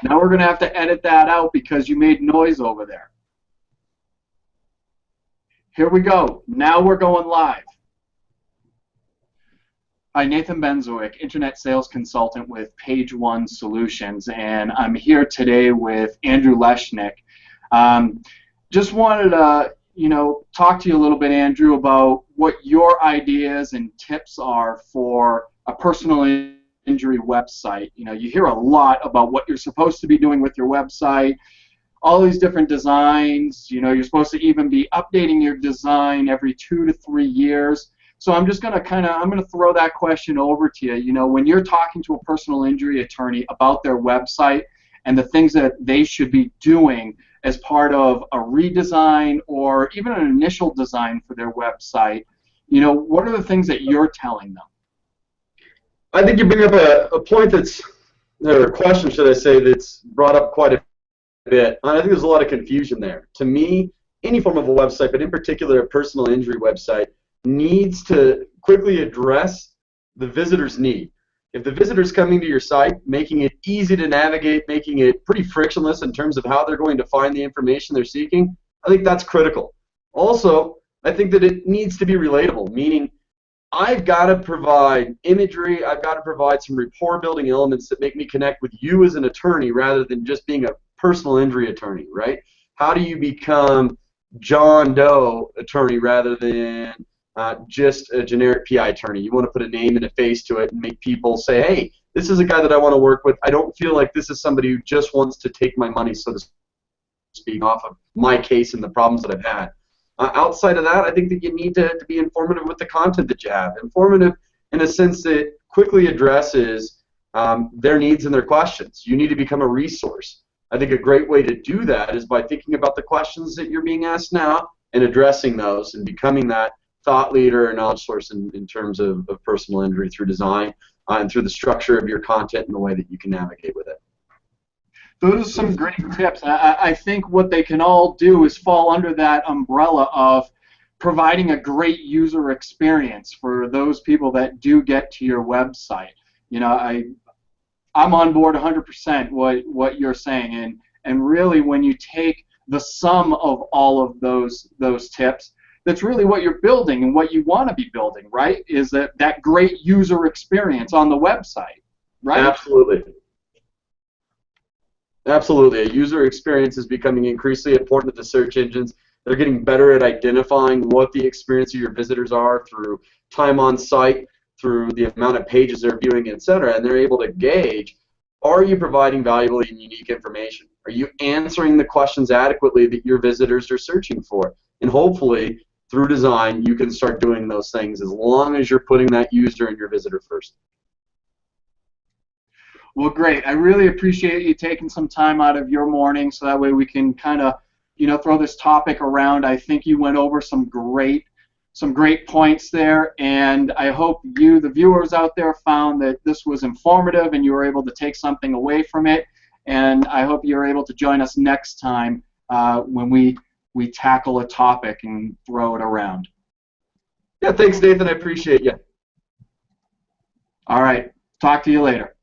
Now we're going to have to edit that out because you made noise over there. Here we go. Now we're going live. Hi, Nathan Benzowick, Internet Sales Consultant with Page One Solutions, and I'm here today with Andrew Leschnik. Just wanted to, talk to you a little bit, Andrew, about what your ideas and tips are for a personal injury website. You hear a lot about what you're supposed to be doing with your website, all these different designs. You're supposed to even be updating your design every 2 to 3 years. So I'm just going to I'm going to throw that question over to you. When you're talking to a personal injury attorney about their website and the things that they should be doing as part of a redesign or even an initial design for their website, what are the things that you're telling them? I think you bring up a point or a question, should I say, that's brought up quite a bit. I think there's a lot of confusion there. To me, any form of a website, but in particular a personal injury website, needs to quickly address the visitor's need. If the visitor's coming to your site, making it easy to navigate, making it pretty frictionless in terms of how they're going to find the information they're seeking, I think that's critical. Also, I think that it needs to be relatable, meaning I've got to provide imagery, I've got to provide some rapport building elements that make me connect with you as an attorney rather than just being a personal injury attorney, right? How do you become John Doe attorney rather than just a generic PI attorney? You want to put a name and a face to it and make people say, hey, this is a guy that I want to work with. I don't feel like this is somebody who just wants to take my money, so to speak, off of my case and the problems that I've had. Outside of that, I think that you need to be informative with the content that you have. Informative in a sense that quickly addresses their needs and their questions. You need to become a resource. I think a great way to do that is by thinking about the questions that you're being asked now and addressing those and becoming that thought leader or knowledge source in terms of personal injury through design and through the structure of your content and the way that you can navigate with it. Those are some great tips. I think what they can all do is fall under that umbrella of providing a great user experience for those people that do get to your website. I'm on board 100% what you're saying, and really when you take the sum of all of those tips, that's really what you're building and what you want to be building, right? Is that great user experience on the website, right? Absolutely. Absolutely. A user experience is becoming increasingly important to the search engines. They're getting better at identifying what the experience of your visitors are through time on site, through the amount of pages they're viewing, etc. And they're able to gauge, are you providing valuable and unique information? Are you answering the questions adequately that your visitors are searching for? And hopefully, through design, you can start doing those things as long as you're putting that user and your visitor first. Well, great. I really appreciate you taking some time out of your morning so that way we can kind of, throw this topic around. I think you went over some great points there, and I hope you, the viewers out there, found that this was informative and you were able to take something away from it. And I hope you're able to join us next time when we tackle a topic and throw it around. Yeah, thanks, Nathan. I appreciate you. All right. Talk to you later.